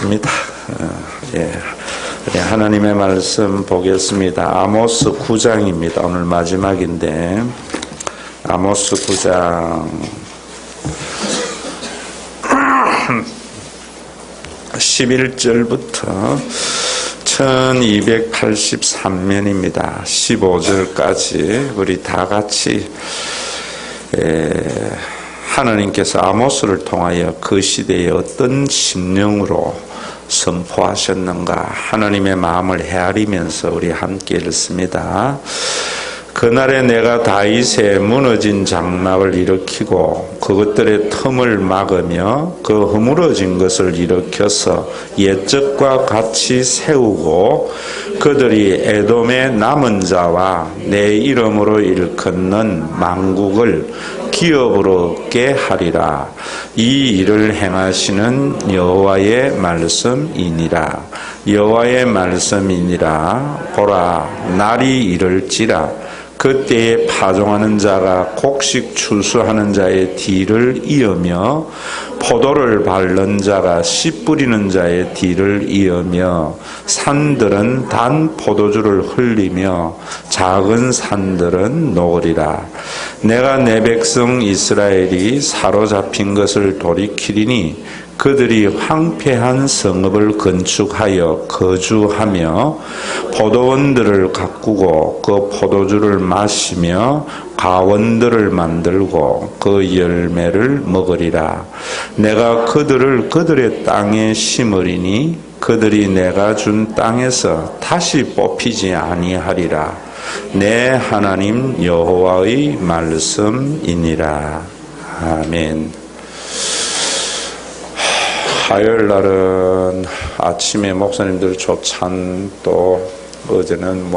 기도하겠습니다. 우리 하나님의 말씀 보겠습니다. 아모스 9장입니다. 오늘 마지막인데 아모스 9장 11절부터 1283면입니다. 15절까지 우리 다 같이 하나님께서 아모스를 통하여 그 시대에 어떤 심령으로 선포하셨는가 하나님의 마음을 헤아리면서 우리 함께 읽습니다. 그날에 내가 다윗의 무너진 장막을 일으키고 그것들의 틈을 막으며 그 허물어진 것을 일으켜서 옛적과 같이 세우고 그들이 에돔의 남은 자와 내 이름으로 일컫는 만국을 기업으로 얻게 하리라. 이 일을 행하시는 여호와의 말씀이니라. 여호와의 말씀이니라. 보라, 날이 이를지라. 그때에 파종하는 자가 곡식 추수하는 자의 뒤를 이으며 포도를 밟는 자가 씨 뿌리는 자의 뒤를 이으며 산들은 단 포도주를 흘리며 작은 산들은 녹으리라. 내가 내 백성 이스라엘이 사로잡힌 것을 돌이키리니 그들이 황폐한 성읍을 건축하여 거주하며 포도원들을 가꾸고 그 포도주를 마시며 가원들을 만들고 그 열매를 먹으리라. 내가 그들을 그들의 땅에 심으리니 그들이 내가 준 땅에서 다시 뽑히지 아니하리라. 내 하나님 여호와의 말씀이니라. 아멘. 화요일 날은 아침에 목사님들 조찬, 또 어제는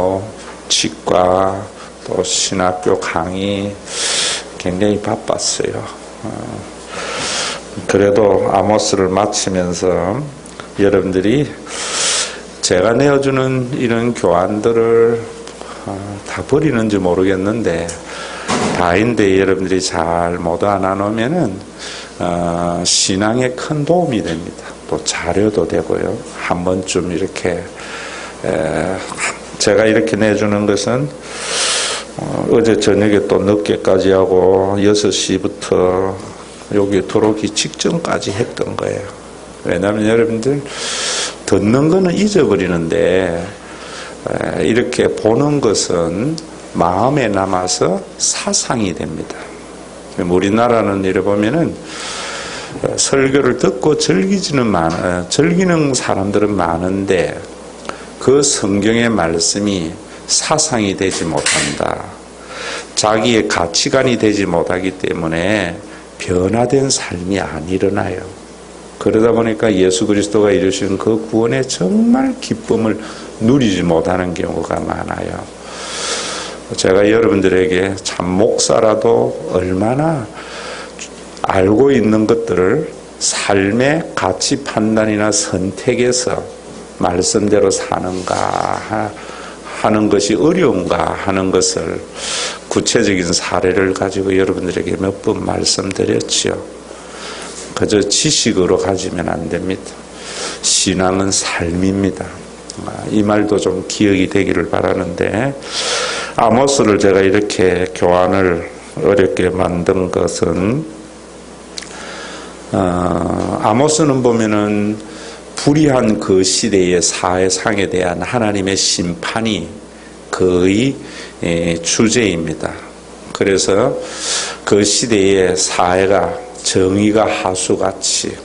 치과, 또 신학교 강의 굉장히 바빴어요. 그래도 아모스를 마치면서 여러분들이 제가 내어주는 이런 교환들을 다 버리는지 모르겠는데 다인데 여러분들이 잘 못 안아놓으면은 신앙에 큰 도움이 됩니다. 또 자료도 되고요. 한 번쯤 이렇게 제가 이렇게 내주는 것은 어제 저녁에 또 늦게까지 하고 6시부터 여기 들어오기 직전까지 했던 거예요. 왜냐하면 여러분들 듣는 거는 잊어버리는데 이렇게 보는 것은 마음에 남아서 사상이 됩니다. 우리나라는 이래 보면은 설교를 듣고 즐기는 사람들은 많은데 그 성경의 말씀이 사상이 되지 못한다. 자기의 가치관이 되지 못하기 때문에 변화된 삶이 안 일어나요. 그러다 보니까 예수 그리스도가 이루신 그 구원의 정말 기쁨을 누리지 못하는 경우가 많아요. 제가 여러분들에게 참 목사라도 얼마나 알고 있는 것들을 삶의 가치 판단이나 선택에서 말씀대로 사는가 하는 것이 어려운가 하는 것을 구체적인 사례를 가지고 여러분들에게 몇 번 말씀드렸지요. 그저 지식으로 가지면 안 됩니다. 신앙은 삶입니다. 이 말도 좀 기억이 되기를 바라는데 아모스를 제가 이렇게 교환을 어렵게 만든 것은 아모스는 보면은 불의한 그 시대의 사회상에 대한 하나님의 심판이 거의 주제입니다. 그래서 그 시대의 사회가 정의가 하수같이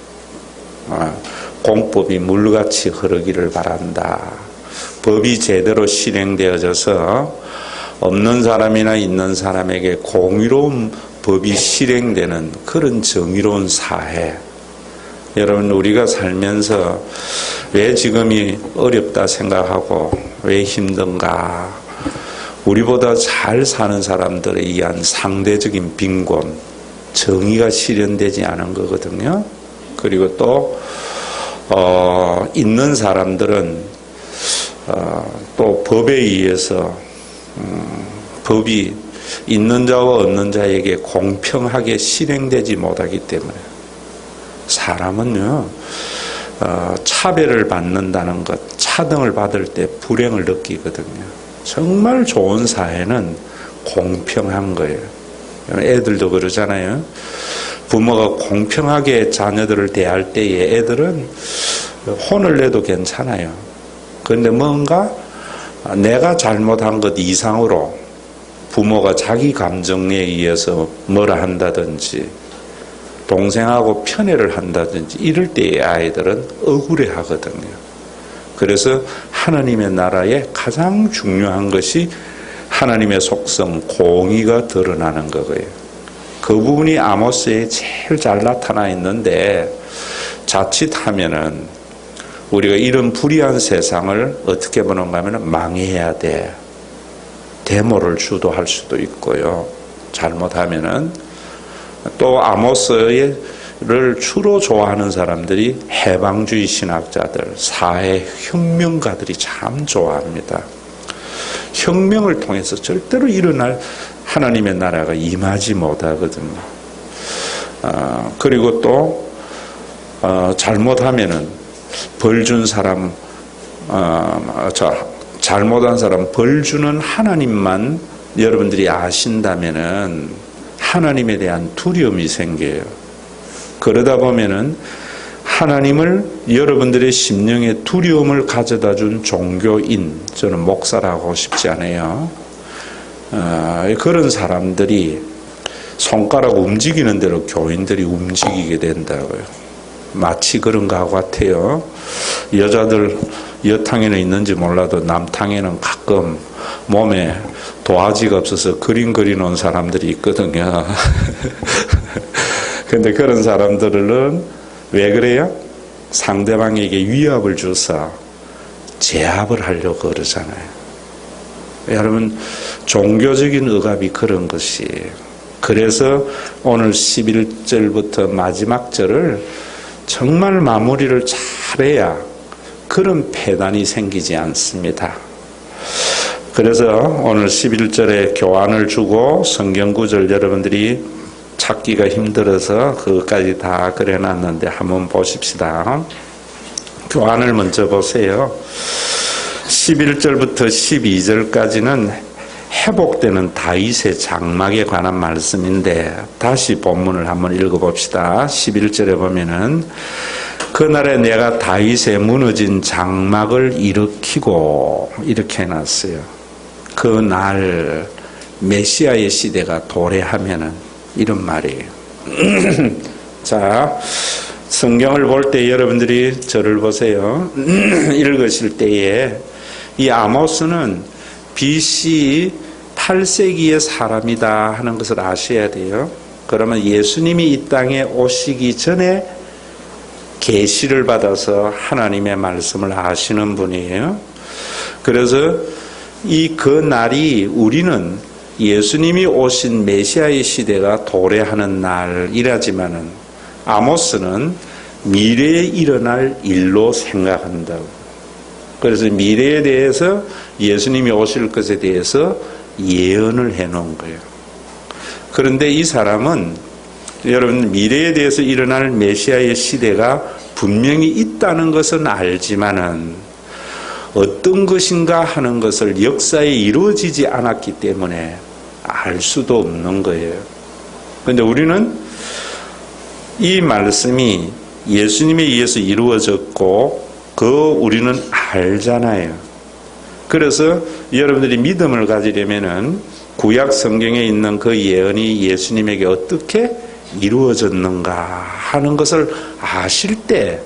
공법이 물같이 흐르기를 바란다. 법이 제대로 실행되어져서 없는 사람이나 있는 사람에게 공의로운 법이 실행되는 그런 정의로운 사회. 여러분, 우리가 살면서 왜 지금이 어렵다 생각하고 왜 힘든가? 우리보다 잘 사는 사람들에 의한 상대적인 빈곤, 정의가 실현되지 않은 거거든요. 그리고 또 있는 사람들은 또 법에 의해서 법이 있는 자와 없는 자에게 공평하게 실행되지 못하기 때문에 사람은요 차별을 받는다는 것, 차등을 받을 때 불행을 느끼거든요. 정말 좋은 사회는 공평한 거예요. 애들도 그러잖아요. 부모가 공평하게 자녀들을 대할 때에 애들은 혼을 내도 괜찮아요. 그런데 뭔가 내가 잘못한 것 이상으로 부모가 자기 감정에 의해서 뭐라 한다든지 동생하고 편애를 한다든지 이럴 때의 아이들은 억울해 하거든요. 그래서 하나님의 나라에 가장 중요한 것이 하나님의 속성, 공의가 드러나는 거예요. 그 부분이 아모스에 제일 잘 나타나 있는데 자칫하면은 우리가 이런 불의한 세상을 어떻게 보는가 하면 망해야 돼. 데모를 주도할 수도 있고요. 잘못하면은 또 아모스를 주로 좋아하는 사람들이 해방주의 신학자들, 사회혁명가들이 참 좋아합니다. 혁명을 통해서 절대로 일어날 하나님의 나라가 임하지 못하거든요. 그리고 또 잘못하면은 벌 준 사람, 잘못한 사람 벌 주는 하나님만 여러분들이 아신다면은 하나님에 대한 두려움이 생겨요. 그러다 보면은 하나님을 여러분들의 심령에 두려움을 가져다 준 종교인, 저는 목사라고 싶지 않아요. 그런 사람들이 손가락 움직이는 대로 교인들이 움직이게 된다고요. 마치 그런 것 같아요. 여자들 여탕에는 있는지 몰라도 남탕에는 가끔 몸에 도화지가 없어서 그림 그리는 사람들이 있거든요. 근데 그런 사람들은 왜 그래요? 상대방에게 위협을 줘서 제압을 하려고 그러잖아요. 여러분, 종교적인 억압이 그런 것이에요. 그래서 오늘 11절부터 마지막 절을 정말 마무리를 잘해야 그런 폐단이 생기지 않습니다. 그래서 오늘 11절에 교환을 주고 성경 구절 여러분들이 찾기가 힘들어서 그것까지 다 그려놨는데 한번 보십시다. 교환을 먼저 보세요. 11절부터 12절까지는 회복되는 다윗의 장막에 관한 말씀인데 다시 본문을 한번 읽어봅시다. 11절에 보면은 그날에 내가 다윗의 무너진 장막을 일으키고 이렇게 해놨어요. 그날 메시아의 시대가 도래하면은 이런 말이에요. 자, 성경을 볼 때 여러분들이 저를 보세요. 읽으실 때에 이 아모스는 BC 8세기의 사람이다 하는 것을 아셔야 돼요. 그러면 예수님이 이 땅에 오시기 전에 계시를 받아서 하나님의 말씀을 아시는 분이에요. 그래서 그 날이 우리는 예수님이 오신 메시아의 시대가 도래하는 날이라지만은 아모스는 미래에 일어날 일로 생각한다고. 그래서 미래에 대해서 예수님이 오실 것에 대해서 예언을 해놓은 거예요. 그런데 이 사람은 여러분 미래에 대해서 일어날 메시아의 시대가 분명히 있다는 것은 알지만은 어떤 것인가 하는 것을 역사에 이루어지지 않았기 때문에 알 수도 없는 거예요. 그런데 우리는 이 말씀이 예수님에 의해서 이루어졌고 우리는 알잖아요. 그래서 여러분들이 믿음을 가지려면은 구약 성경에 있는 그 예언이 예수님에게 어떻게 이루어졌는가 하는 것을 아실 때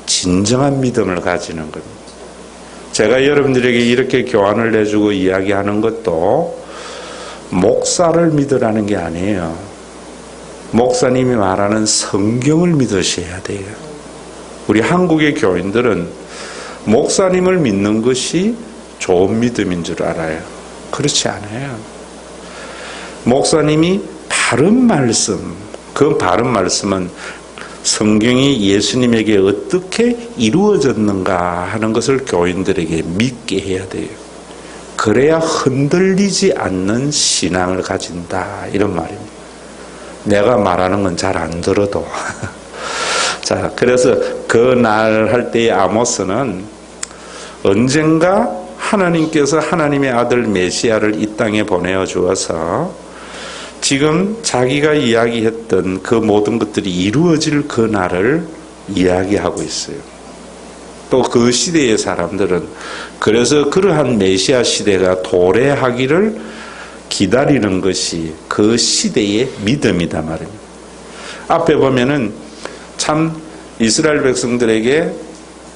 진정한 믿음을 가지는 겁니다. 제가 여러분들에게 이렇게 교환을 내주고 이야기하는 것도 목사를 믿으라는 게 아니에요. 목사님이 말하는 성경을 믿으셔야 돼요. 우리 한국의 교인들은 목사님을 믿는 것이 좋은 믿음인 줄 알아요. 그렇지 않아요. 목사님이 바른 말씀, 그 바른 말씀은 성경이 예수님에게 어떻게 이루어졌는가 하는 것을 교인들에게 믿게 해야 돼요. 그래야 흔들리지 않는 신앙을 가진다 이런 말입니다. 내가 말하는 건 잘 안 들어도 자, 그래서 그 날 할 때의 아모스는 언젠가 하나님께서 하나님의 아들 메시아를 이 땅에 보내어 주어서 지금 자기가 이야기했던 그 모든 것들이 이루어질 그 날을 이야기하고 있어요. 또 그 시대의 사람들은 그래서 그러한 메시아 시대가 도래하기를 기다리는 것이 그 시대의 믿음이다 말입니다. 앞에 보면은 참 이스라엘 백성들에게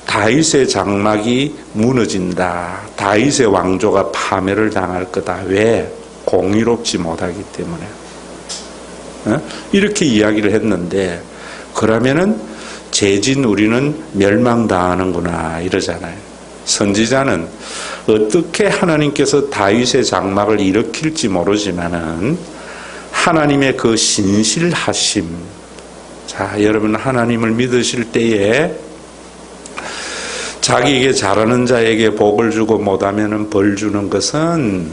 다윗의 장막이 무너진다. 다윗의 왕조가 파멸을 당할 거다. 왜? 공의롭지 못하기 때문에. 이렇게 이야기를 했는데 그러면은 죄진 우리는 멸망당하는구나 이러잖아요. 선지자는 어떻게 하나님께서 다윗의 장막을 일으킬지 모르지만은 하나님의 그 신실하심. 자, 여러분 하나님을 믿으실 때에 자기에게 잘하는 자에게 복을 주고 못하면은 벌 주는 것은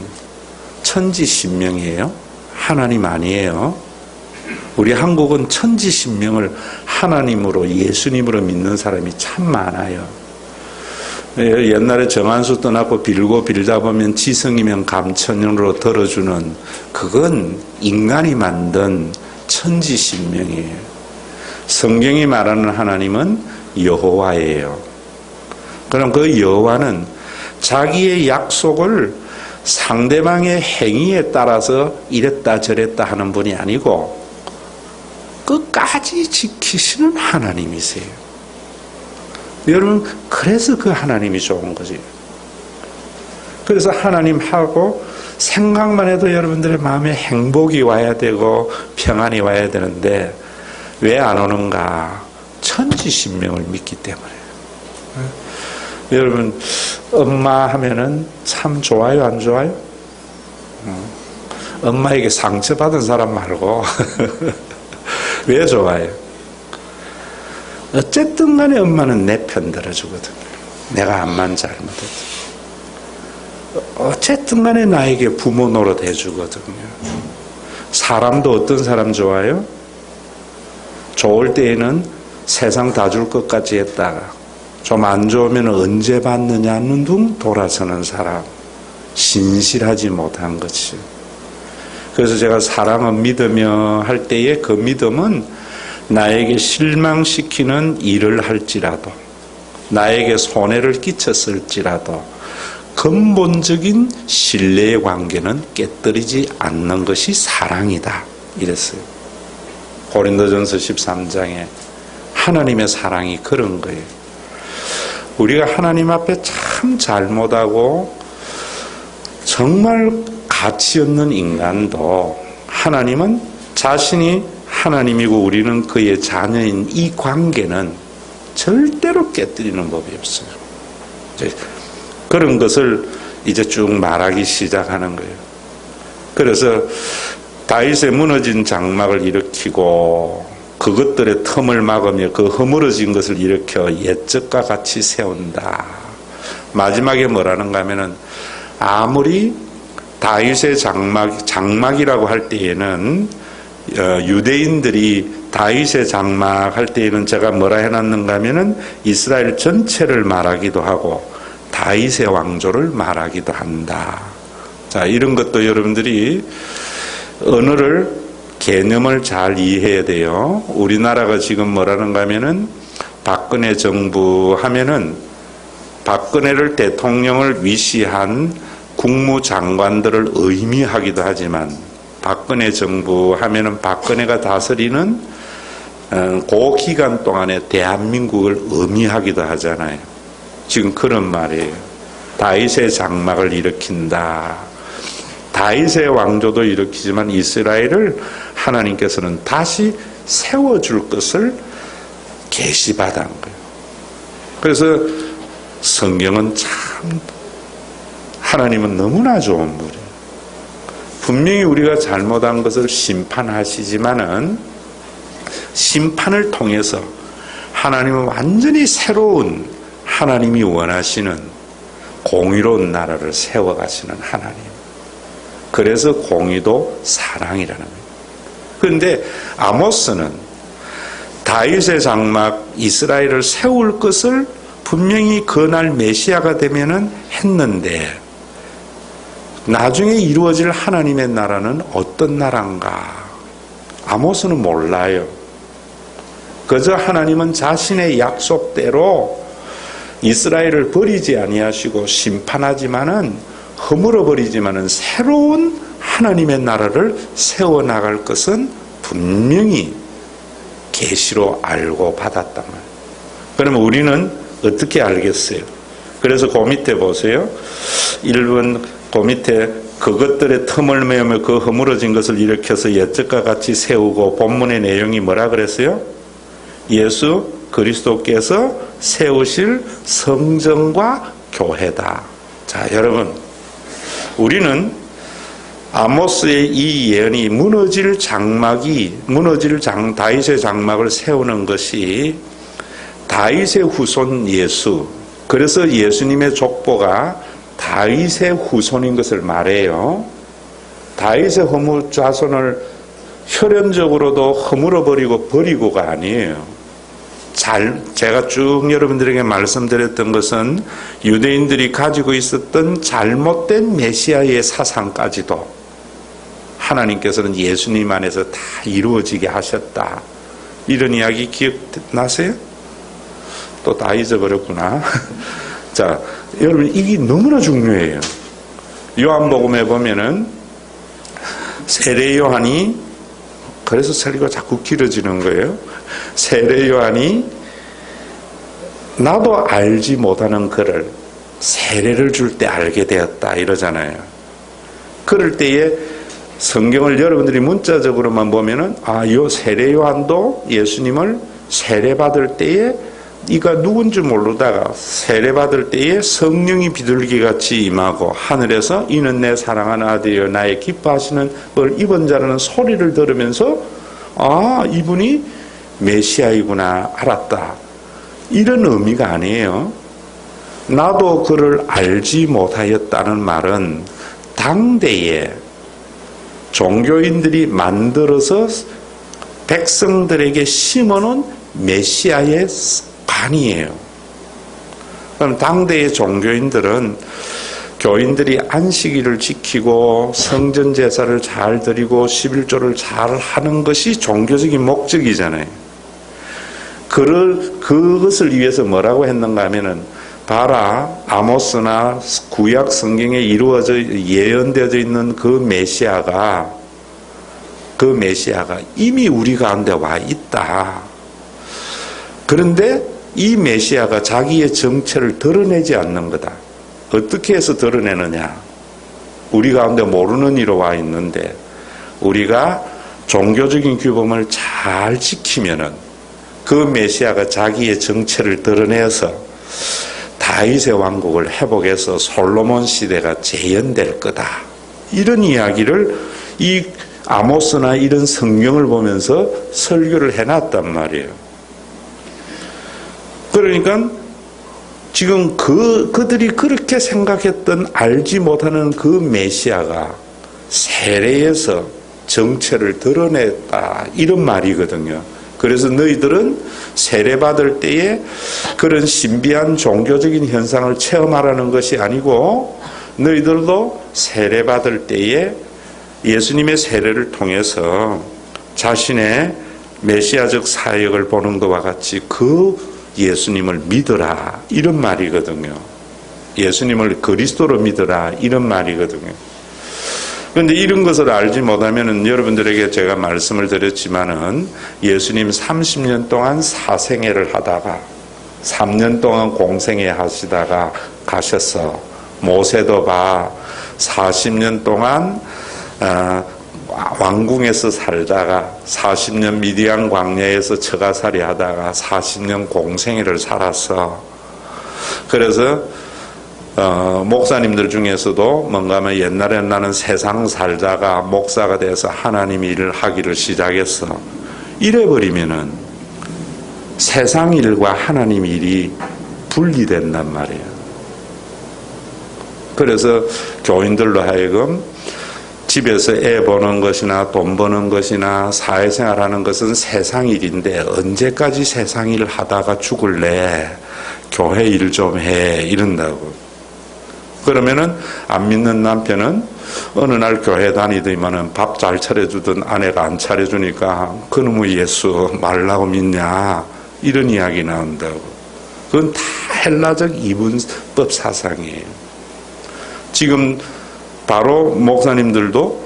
천지신명이에요. 하나님 아니에요. 우리 한국은 천지신명을 하나님으로 예수님으로 믿는 사람이 참 많아요. 옛날에 정한수 떠나고 빌고 빌다 보면 지성이면 감천으로 들어주는 그건 인간이 만든 천지신명이에요. 성경이 말하는 하나님은 여호와예요. 그럼 그 여호와는 자기의 약속을 상대방의 행위에 따라서 이랬다 저랬다 하는 분이 아니고 끝까지 지키시는 하나님이세요. 여러분 그래서 그 하나님이 좋은 거지. 그래서 하나님하고 생각만 해도 여러분들의 마음에 행복이 와야 되고 평안이 와야 되는데 왜 안 오는가? 천지신명을 믿기 때문에. 여러분 엄마 하면은 참 좋아요 안 좋아요? 엄마에게 상처받은 사람 말고 왜 좋아요? 어쨌든 간에 엄마는 내 편 들어주거든. 내가 암만 잘못해도. 어쨌든 간에 나에게 부모 노릇 해주거든요. 사람도 어떤 사람 좋아요? 좋을 때에는 세상 다 줄 것까지 했다가 좀 안 좋으면 언제 받느냐는 둥 돌아서는 사람. 신실하지 못한 것이. 그래서 제가 사랑은 믿으며 할 때에 그 믿음은 나에게 실망시키는 일을 할지라도 나에게 손해를 끼쳤을지라도 근본적인 신뢰의 관계는 깨뜨리지 않는 것이 사랑이다. 이랬어요. 고린도전서 13장에 하나님의 사랑이 그런 거예요. 우리가 하나님 앞에 참 잘못하고 정말 가치 없는 인간도 하나님은 자신이 하나님이고 우리는 그의 자녀인 이 관계는 절대로 깨뜨리는 법이 없어요. 그런 것을 이제 쭉 말하기 시작하는 거예요. 그래서 다윗의 무너진 장막을 일으키고 그것들의 틈을 막으며 그 허물어진 것을 일으켜 옛적과 같이 세운다. 마지막에 뭐라는가 하면은 아무리 다윗의 장막이라고 할 때에는 유대인들이 다윗의 장막 할 때에는 제가 뭐라 해놨는가 하면은 이스라엘 전체를 말하기도 하고 다윗의 왕조를 말하기도 한다. 자, 이런 것도 여러분들이 언어를 개념을 잘 이해해야 돼요. 우리나라가 지금 뭐라는가 하면은 박근혜 정부 하면은 박근혜를 대통령을 위시한 국무장관들을 의미하기도 하지만 박근혜 정부 하면은 박근혜가 다스리는 그 기간 동안에 대한민국을 의미하기도 하잖아요. 지금 그런 말이에요. 다윗의 장막을 일으킨다. 다윗의 왕조도 일으키지만 이스라엘을 하나님께서는 다시 세워줄 것을 계시받은 거예요. 그래서 성경은 참 하나님은 너무나 좋은 분이에요. 분명히 우리가 잘못한 것을 심판하시지만은 심판을 통해서 하나님은 완전히 새로운 하나님이 원하시는 공의로운 나라를 세워가시는 하나님. 그래서 공의도 사랑이라는 거예요. 그런데 아모스는 다윗의 장막 이스라엘을 세울 것을 분명히 그날 메시아가 되면은 했는데 나중에 이루어질 하나님의 나라는 어떤 나라인가? 아모스는 몰라요. 그저 하나님은 자신의 약속대로 이스라엘을 버리지 아니하시고 심판하지만은 허물어 버리지만은 새로운 하나님의 나라를 세워 나갈 것은 분명히 계시로 알고 받았단 말이에요. 그러면 우리는 어떻게 알겠어요? 그래서 그 밑에 보세요. 1번 그 밑에 그것들의 틈을 메우며 그 허물어진 것을 일으켜서 옛적과 같이 세우고, 본문의 내용이 뭐라 그랬어요? 예수 그리스도께서 세우실 성전과 교회다. 자, 여러분, 우리는 아모스의 이 예언이 다윗의 장막을 세우는 것이 다윗의 후손 예수, 그래서 예수님의 족보가 다윗의 후손인 것을 말해요. 다윗의 자손을 혈연적으로도 허물어버리고 버리고가 아니에요. 제가 쭉 여러분들에게 말씀드렸던 것은 유대인들이 가지고 있었던 잘못된 메시아의 사상까지도 하나님께서는 예수님 안에서 다 이루어지게 하셨다. 이런 이야기 기억나세요? 또 다 잊어버렸구나. 자, 여러분, 이게 너무나 중요해요. 요한복음에 보면은 세례 요한이, 그래서 설교가 자꾸 길어지는 거예요. 세례 요한이 나도 알지 못하는 그를 세례를 줄 때 알게 되었다 이러잖아요. 그럴 때에 성경을 여러분들이 문자적으로만 보면은 요 세례 요한도 예수님을 세례받을 때에 이가 누군지 모르다가 세례받을 때에 성령이 비둘기같이 임하고 하늘에서 이는 내 사랑하는 아들이여 나의 기뻐하시는 걸 입은 자라는 소리를 들으면서 이분이 메시아이구나 알았다. 이런 의미가 아니에요. 나도 그를 알지 못하였다는 말은 당대에 종교인들이 만들어서 백성들에게 심어놓은 메시아의 관이에요. 그럼 당대의 종교인들은 교인들이 안식일을 지키고 성전 제사를 잘 드리고 11조를 잘 하는 것이 종교적인 목적이잖아요. 그것을 위해서 뭐라고 했는가 하면은 봐라, 아모스나 구약 성경에 예언되어져 있는 그 메시아가 이미 우리 가운데 와 있다. 그런데 이 메시아가 자기의 정체를 드러내지 않는 거다. 어떻게 해서 드러내느냐? 우리 가운데 모르는 이로 와 있는데 우리가 종교적인 규범을 잘 지키면은 그 메시아가 자기의 정체를 드러내서 다윗의 왕국을 회복해서 솔로몬 시대가 재현될 거다. 이런 이야기를 이 아모스나 이런 성경을 보면서 설교를 해놨단 말이에요. 그러니까 지금 그들이 그렇게 생각했던 알지 못하는 그 메시아가 세례에서 정체를 드러냈다. 이런 말이거든요. 그래서 너희들은 세례받을 때에 그런 신비한 종교적인 현상을 체험하라는 것이 아니고 너희들도 세례받을 때에 예수님의 세례를 통해서 자신의 메시아적 사역을 보는 것과 같이 그 예수님을 믿어라 이런 말이거든요. 예수님을 그리스도로 믿어라 이런 말이거든요. 그런데 이런 것을 알지 못하면은 여러분들에게 제가 말씀을 드렸지만은 예수님 30년 동안 사생애를 하다가 3년 동안 공생애 하시다가 가셨어. 모세도 봐 40년 동안 왕궁에서 살다가 40년 미디안 광야에서 처가살이 하다가 40년 공생애를 살았어. 그래서 목사님들 중에서도 뭔가 하면 옛날에 나는 세상 살다가 목사가 돼서 하나님 일을 하기를 시작했어. 이래버리면은 세상 일과 하나님 일이 분리된단 말이에요. 그래서 교인들로 하여금 집에서 애 보는 것이나 돈 버는 것이나 사회생활하는 것은 세상 일인데 언제까지 세상 일 하다가 죽을래? 교회 일 좀 해. 이런다고. 그러면은 안 믿는 남편은 어느 날 교회 다니더니만은 밥 잘 차려주던 아내가 안 차려주니까 그놈의 예수 말라고 믿냐? 이런 이야기 나온다고. 그건 다 헬라적 이분법 사상이에요. 지금 바로 목사님들도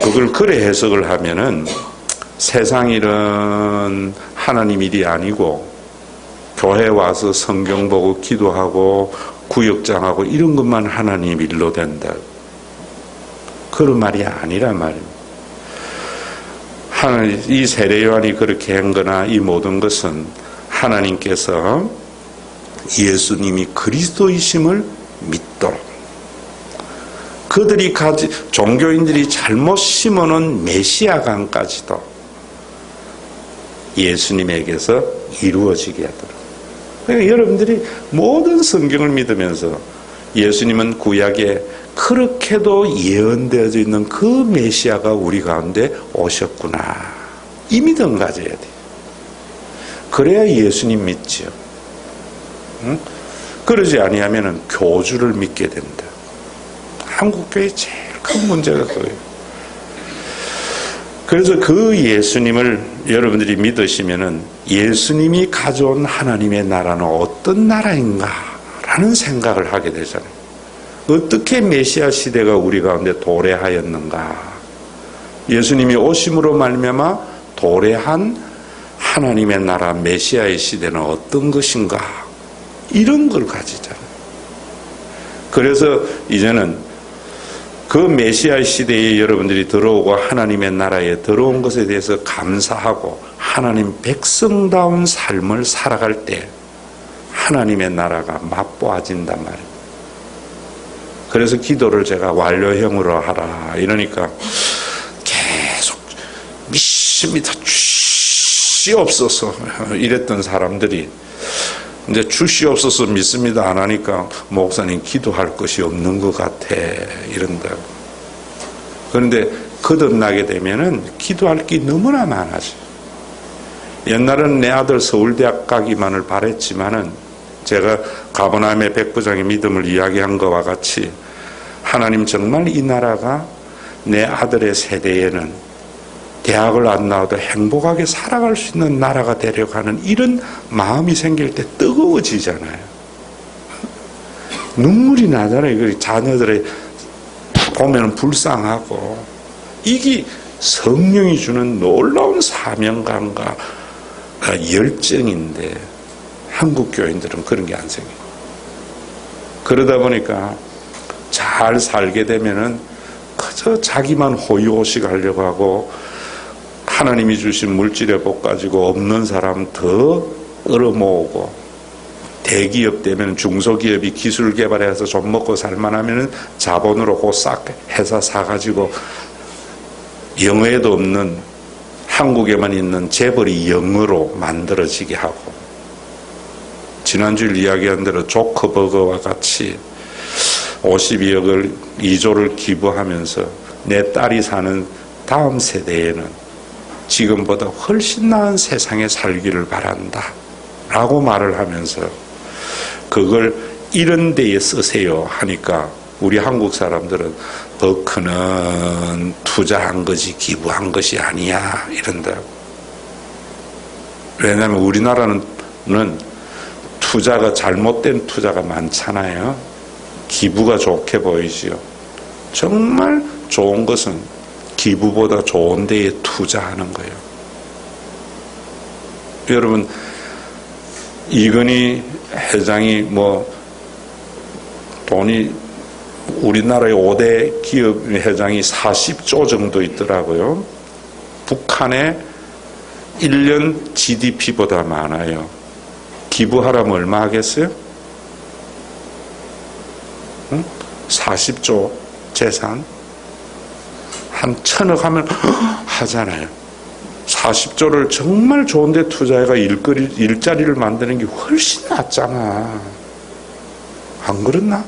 그걸 그래 해석을 하면은 세상 일은 하나님 일이 아니고 교회 와서 성경 보고 기도하고 구역장하고 이런 것만 하나님 일로 된다. 그런 말이 아니란 말입니다. 이 세례요한이 그렇게 한 거나 이 모든 것은 하나님께서 예수님이 그리스도이심을 믿도록 그들이 종교인들이 잘못 심어놓은 메시아관까지도 예수님에게서 이루어지게 하도록. 그러니까 여러분들이 모든 성경을 믿으면서 예수님은 구약에 그렇게도 예언되어져 있는 그 메시아가 우리 가운데 오셨구나. 이 믿음 가져야 돼요. 그래야 예수님 믿지요. 응? 그러지 아니하면 교주를 믿게 된다. 한국교회의 제일 큰 문제가 그거예요. 그래서 그 예수님을 여러분들이 믿으시면은 예수님이 가져온 하나님의 나라는 어떤 나라인가 라는 생각을 하게 되잖아요. 어떻게 메시아 시대가 우리 가운데 도래하였는가. 예수님이 오심으로 말미암아 도래한 하나님의 나라 메시아의 시대는 어떤 것인가. 이런 걸 가지잖아요. 그래서 이제는 그 메시아 시대에 여러분들이 들어오고 하나님의 나라에 들어온 것에 대해서 감사하고 하나님 백성다운 삶을 살아갈 때 하나님의 나라가 맛보아진단 말이에요. 그래서 기도를 제가 완료형으로 하라 이러니까 계속 믿습니다. 주시옵소서 이랬던 사람들이 이제 주시옵소서 믿습니다 안 하니까 목사님 기도할 것이 없는 것 같아 이런다고. 그런데 거듭나게 되면은 기도할 게 너무나 많아져. 옛날은 내 아들 서울대학 가기만을 바랬지만은 제가 가버나움의 백부장의 믿음을 이야기한 것과 같이 하나님 정말 이 나라가 내 아들의 세대에는 대학을 안 나와도 행복하게 살아갈 수 있는 나라가 되려고 하는 이런 마음이 생길 때 뜨거워지잖아요. 눈물이 나잖아요. 그 자녀들의 보면 불쌍하고. 이게 성령이 주는 놀라운 사명감과 열정인데 한국 교인들은 그런 게 안 생겨요. 그러다 보니까 잘 살게 되면은 그저 자기만 호의호식하려고 하고 하나님이 주신 물질의 복 가지고 없는 사람 더 얻어모으고 대기업 되면 중소기업이 기술 개발해서 좀 먹고 살만하면 자본으로 그 싹 회사 사가지고 영어에도 없는 한국에만 있는 재벌이 영어로 만들어지게 하고 지난주에 이야기한 대로 조커버거와 같이 52억을 2조를 기부하면서 내 딸이 사는 다음 세대에는 지금보다 훨씬 나은 세상에 살기를 바란다 라고 말을 하면서 그걸 이런 데에 쓰세요 하니까 우리 한국 사람들은 버크는 투자한 것이 기부한 것이 아니야 이런다고. 왜냐하면 우리나라는 투자가 잘못된 투자가 많잖아요. 기부가 좋게 보이지요. 정말 좋은 것은 기부보다 좋은 데에 투자하는 거예요. 여러분 이건희 회장이 돈이 우리나라의 5대 기업 회장이 40조 정도 있더라고요. 북한의 1년 GDP보다 많아요. 기부하라면 얼마 하겠어요? 40조 재산 한 1,000억 하면 하잖아요. 40조를 정말 좋은 데 투자해가 일자리를 만드는 게 훨씬 낫잖아. 안 그렇나?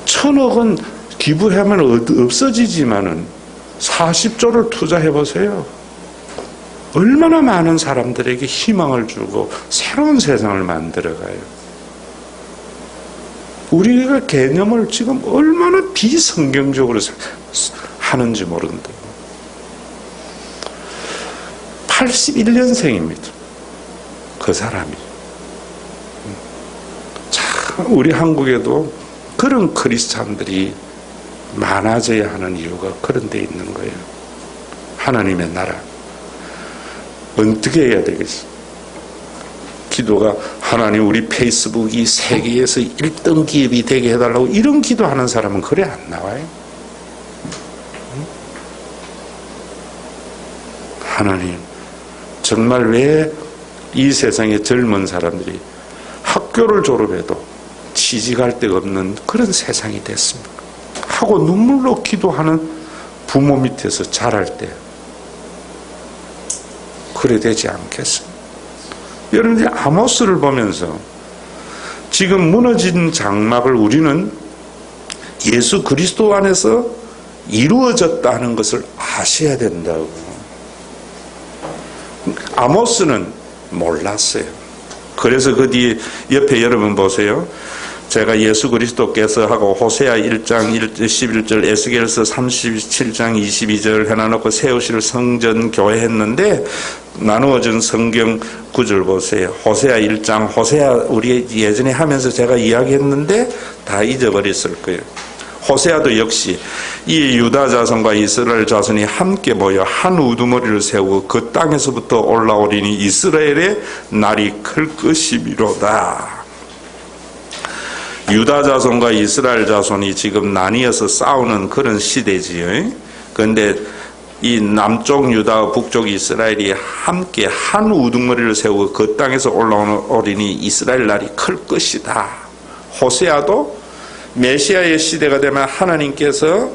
1,000억은 기부하면 없어지지만은 40조를 투자해 보세요. 얼마나 많은 사람들에게 희망을 주고 새로운 세상을 만들어가요. 우리가 개념을 지금 얼마나 비성경적으로 하는지 모른다. 81년생입니다. 그 사람이. 참 우리 한국에도 그런 크리스찬들이 많아져야 하는 이유가 그런 데 있는 거예요. 하나님의 나라. 어떻게 해야 되겠어? 기도가 하나님 우리 페이스북이 세계에서 1등 기업이 되게 해달라고 이런 기도하는 사람은 그래 안 나와요. 하나님 정말 왜 이 세상의 젊은 사람들이 학교를 졸업해도 취직할 데가 없는 그런 세상이 됐습니까? 하고 눈물로 기도하는 부모 밑에서 자랄 때 그래 되지 않겠습니까? 여러분들이 아모스를 보면서 지금 무너진 장막을 우리는 예수 그리스도 안에서 이루어졌다는 것을 아셔야 된다고. 아모스는 몰랐어요. 그래서 그 뒤에 옆에 여러분 보세요. 제가 예수 그리스도께서 하고 호세아 1장 11절 에스겔서 37장 22절 해놔놓고 세우실 성전 교회 했는데 나누어진 성경 구절 보세요. 호세아 1장 호세아 우리 예전에 하면서 제가 이야기했는데 다 잊어버렸을 거예요. 호세아도 역시 이 유다 자손과 이스라엘 자손이 함께 모여 한 우두머리를 세우고 그 땅에서부터 올라오리니 이스라엘의 날이 클 것이미로다. 유다 자손과 이스라엘 자손이 지금 나뉘어서 싸우는 그런 시대지요. 그런데 이 남쪽 유다와 북쪽 이스라엘이 함께 한 우두머리를 세우고 그 땅에서 올라오리니 이스라엘 날이 클 것이다. 호세아도 메시아의 시대가 되면 하나님께서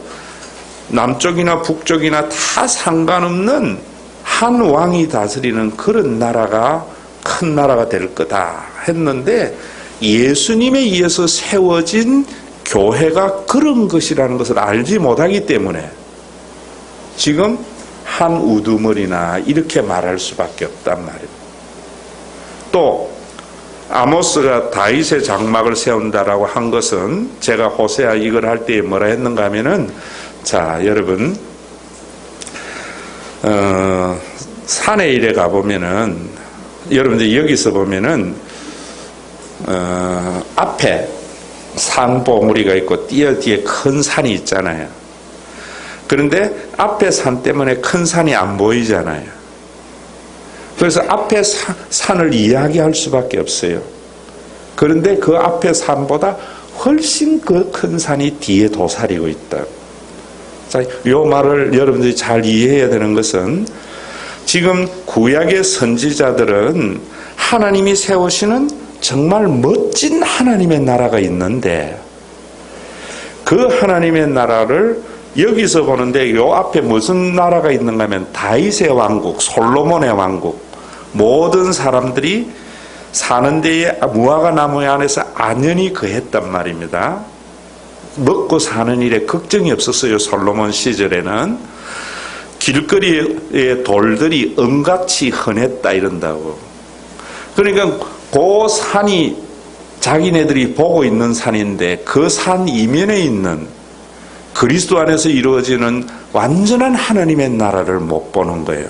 남쪽이나 북쪽이나 다 상관없는 한 왕이 다스리는 그런 나라가 큰 나라가 될 거다 했는데 예수님에 의해서 세워진 교회가 그런 것이라는 것을 알지 못하기 때문에 지금 한 우두머리나 이렇게 말할 수밖에 없단 말이에요. 또 아모스가 다윗의 장막을 세운다라고 한 것은 제가 호세아 이걸 할 때 뭐라 했는가 하면은 자 여러분 산에 이래 가보면은 여러분들 여기서 보면은 앞에 산 봉우리가 있고 띄어 뒤에 큰 산이 있잖아요. 그런데 앞에 산 때문에 큰 산이 안 보이잖아요. 그래서 앞에 산을 이야기할 수밖에 없어요. 그런데 그 앞에 산보다 훨씬 그 큰 산이 뒤에 도사리고 있다. 자, 이 말을 여러분들이 잘 이해해야 되는 것은 지금 구약의 선지자들은 하나님이 세우시는 정말 멋진 하나님의 나라가 있는데 그 하나님의 나라를 여기서 보는데 요 앞에 무슨 나라가 있는가 하면 다윗의 왕국, 솔로몬의 왕국, 모든 사람들이 사는 데에 무화과 나무 안에서 안연히 거했단 말입니다. 먹고 사는 일에 걱정이 없었어요. 솔로몬 시절에는 길거리에 돌들이 은같이 흔했다 이런다고. 그러니까 그 산이 자기네들이 보고 있는 산인데 그 산 이면에 있는 그리스도 안에서 이루어지는 완전한 하나님의 나라를 못 보는 거예요.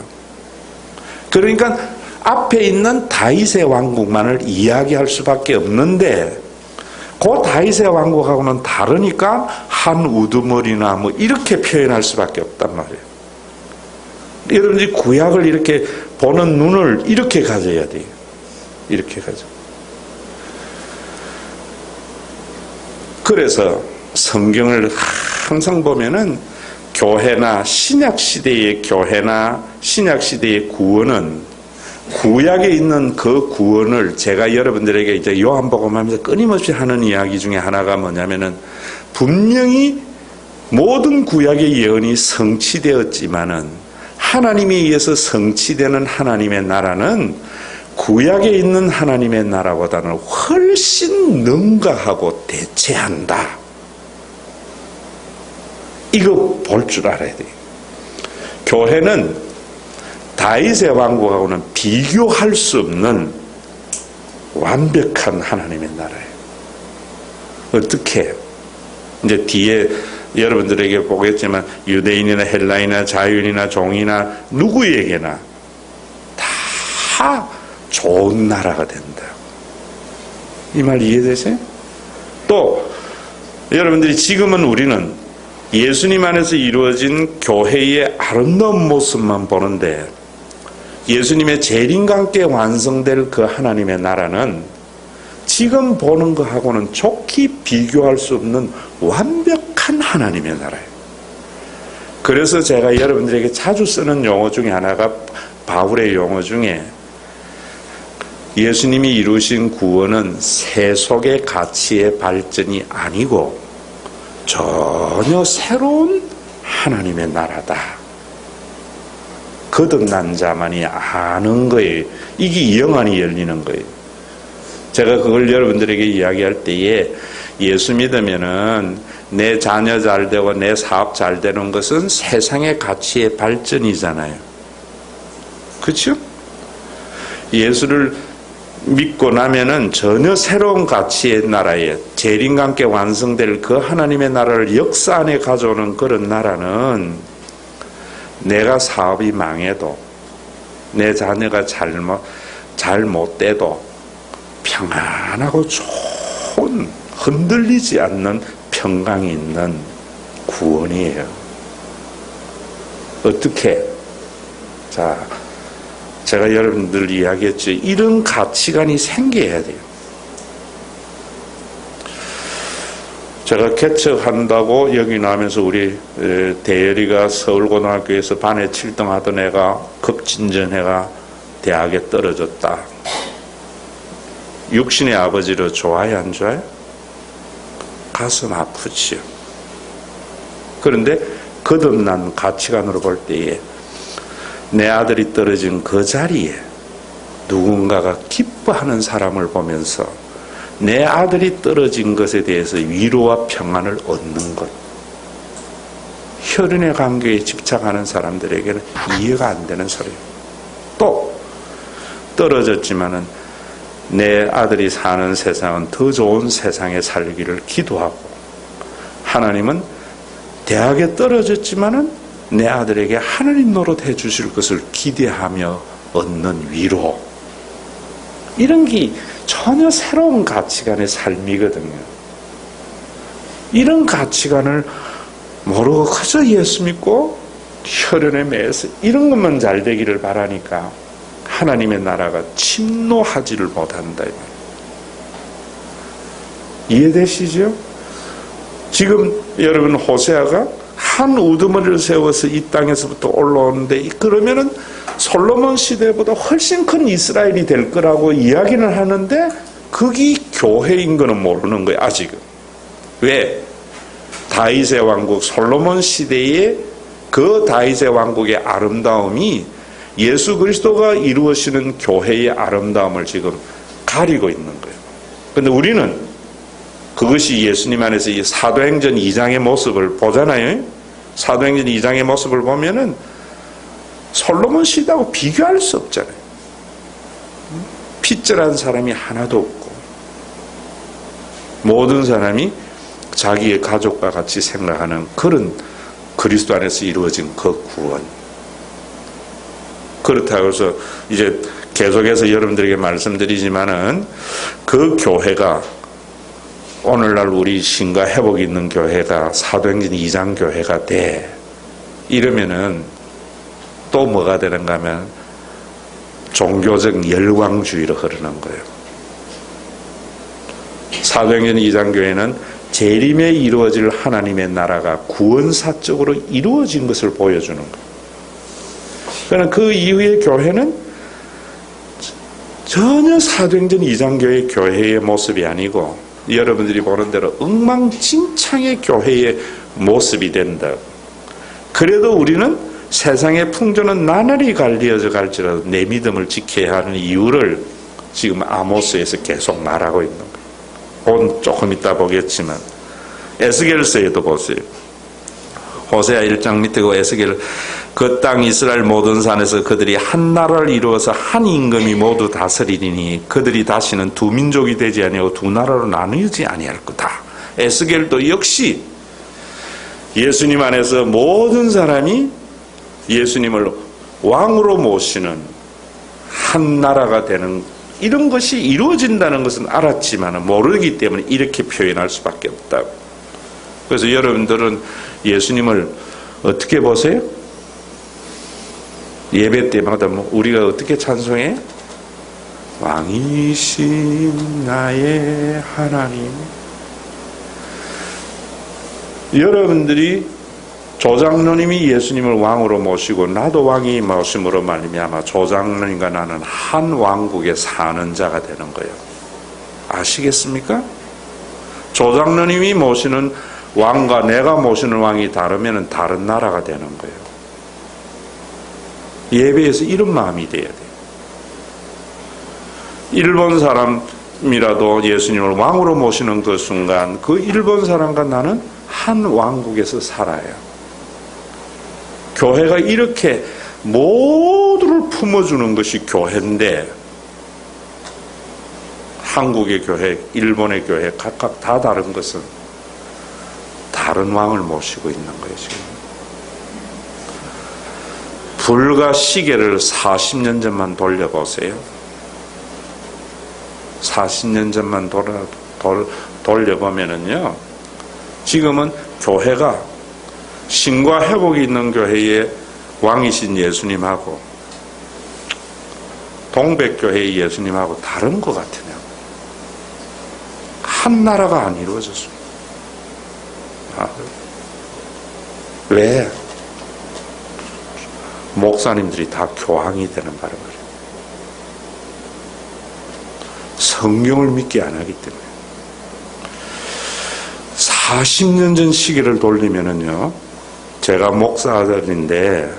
그러니까 앞에 있는 다윗의 왕국만을 이야기할 수밖에 없는데 그 다윗의 왕국하고는 다르니까 한 우두머리나 뭐 이렇게 표현할 수밖에 없단 말이에요. 여러분들이 구약을 이렇게 보는 눈을 이렇게 가져야 돼요. 이렇게 가져. 그래서 성경을 항상 보면은 교회나 신약시대의 교회나 신약시대의 구원은 구약에 있는 그 구원을 제가 여러분들에게 이제 요한복음 하면서 끊임없이 하는 이야기 중에 하나가 뭐냐면은 분명히 모든 구약의 예언이 성취되었지만은 하나님에 의해서 성취되는 하나님의 나라는 구약에 있는 하나님의 나라보다는 훨씬 능가하고 대체한다. 이거 볼 줄 알아야 돼요. 교회는 다윗의 왕국하고는 비교할 수 없는 완벽한 하나님의 나라예요. 어떻게? 이제 뒤에 여러분들에게 보겠지만 유대인이나 헬라인이나 자유인이나 종이나 누구에게나 다 좋은 나라가 된다. 이 말 이해되세요? 또 여러분들이 지금은 우리는 예수님 안에서 이루어진 교회의 아름다운 모습만 보는데 예수님의 재림과 함께 완성될 그 하나님의 나라는 지금 보는 것하고는 좋게 비교할 수 없는 완벽한 하나님의 나라예요. 그래서 제가 여러분들에게 자주 쓰는 용어 중에 하나가 바울의 용어 중에 예수님이 이루신 구원은 세속의 가치의 발전이 아니고 전혀 새로운 하나님의 나라다. 거듭난 자만이 아는 거예요. 이게 영안이 열리는 거예요. 제가 그걸 여러분들에게 이야기할 때에 예수 믿으면은 내 자녀 잘 되고 내 사업 잘 되는 것은 세상의 가치의 발전이잖아요. 그렇죠? 예수를 믿고 나면은 전혀 새로운 가치의 나라에 재림과 함께 완성될 그 하나님의 나라를 역사 안에 가져오는 그런 나라는 내가 사업이 망해도 내 자녀가 잘못돼도 평안하고 좋은 흔들리지 않는 평강이 있는 구원이에요. 어떻게? 자, 제가 여러분들 이야기했죠. 이런 가치관이 생겨야 돼요. 제가 개척한다고 여기 나면서 우리 대열이가 서울고등학교에서 반에 7등 하던 애가 급진전해가 대학에 떨어졌다. 육신의 아버지로 좋아요, 안 좋아요? 가슴 아프지요. 그런데 거듭난 가치관으로 볼 때에 내 아들이 떨어진 그 자리에 누군가가 기뻐하는 사람을 보면서 내 아들이 떨어진 것에 대해서 위로와 평안을 얻는 것. 혈연의 관계에 집착하는 사람들에게는 이해가 안 되는 소리예요. 또 떨어졌지만은 내 아들이 사는 세상은 더 좋은 세상에 살기를 기도하고, 하나님은 대학에 떨어졌지만은 내 아들에게 하나님 노릇해 주실 것을 기대하며 얻는 위로. 이런 게 전혀 새로운 가치관의 삶이거든요. 이런 가치관을 모르고 그저 예수 믿고 혈연에 매여서 이런 것만 잘 되기를 바라니까 하나님의 나라가 침노하지를 못한다. 이해되시죠? 지금 여러분 호세아가 한 우두머리를 세워서 이 땅에서부터 올라오는데, 그러면은 솔로몬 시대보다 훨씬 큰 이스라엘이 될 거라고 이야기를 하는데 그게 교회인 거는 모르는 거예요. 아직은. 왜? 다윗의 왕국 솔로몬 시대의 그 다윗의 왕국의 아름다움이 예수 그리스도가 이루어지는 교회의 아름다움을 지금 가리고 있는 거예요. 그런데 우리는 그것이 예수님 안에서 이 사도행전 2장의 모습을 보잖아요. 사도행전 2장의 모습을 보면은 솔로몬 시대하고 비교할 수 없잖아요. 핏절한 사람이 하나도 없고 모든 사람이 자기의 가족과 같이 생각하는 그런 그리스도 안에서 이루어진 그 구원. 그렇다고 해서 이제 계속해서 여러분들에게 말씀드리지만은 그 교회가 오늘날 우리 신과 회복이 있는 교회가 사도행전 2장 교회가 돼. 이러면은 또 뭐가 되는가 하면 종교적 열광주의로 흐르는 거예요. 사도행전 2장 교회는 재림에 이루어질 하나님의 나라가 구원사적으로 이루어진 것을 보여주는 거예요. 그러나 그 이후의 교회는 전혀 사도행전 2장 교회의 모습이 아니고 여러분들이 보는 대로 엉망진창의 교회의 모습이 된다. 그래도 우리는 세상의 풍조는 나날이 갈리어져 갈지라도 내 믿음을 지켜야 하는 이유를 지금 아모스에서 계속 말하고 있는 거예요. 조금 이따 보겠지만 에스겔서에도 보세요. 호세아 1장 밑에 그 에스겔 그 땅 이스라엘 모든 산에서 그들이 한 나라를 이루어서 한 임금이 모두 다스리니 그들이 다시는 두 민족이 되지 아니하고 두 나라로 나누지 아니할 거다. 에스겔도 역시 예수님 안에서 모든 사람이 예수님을 왕으로 모시는 한 나라가 되는 이런 것이 이루어진다는 것은 알았지만 모르기 때문에 이렇게 표현할 수밖에 없다고. 그래서 여러분들은 예수님을 어떻게 보세요? 예배 때마다 우리가 어떻게 찬송해? 왕이신 나의 하나님. 여러분들이 조장로님이 예수님을 왕으로 모시고 나도 왕이 모심으로 말미암아 조장로님과 나는 한 왕국에 사는 자가 되는 거예요. 아시겠습니까? 조장로님이 모시는 왕과 내가 모시는 왕이 다르면 다른 나라가 되는 거예요. 예배에서 이런 마음이 돼야 돼요. 일본 사람이라도 예수님을 왕으로 모시는 그 순간 그 일본 사람과 나는 한 왕국에서 살아요. 교회가 이렇게 모두를 품어주는 것이 교회인데 한국의 교회, 일본의 교회 각각 다 다른 것은 다른 왕을 모시고 있는 거예요. 지금 불과 시계를 40년 전만 돌려보세요. 40년 전만 돌려보면은요, 지금은 교회가 신과 회복이 있는 교회의 왕이신 예수님하고 동백교회의 예수님하고 다른 것 같으네요. 한 나라가 안 이루어졌습니다. 왜? 목사님들이 다 교황이 되는 바람이에요. 성경을 믿기 안 하기 때문에. 40년 전 시기를 돌리면은요, 제가 목사들인데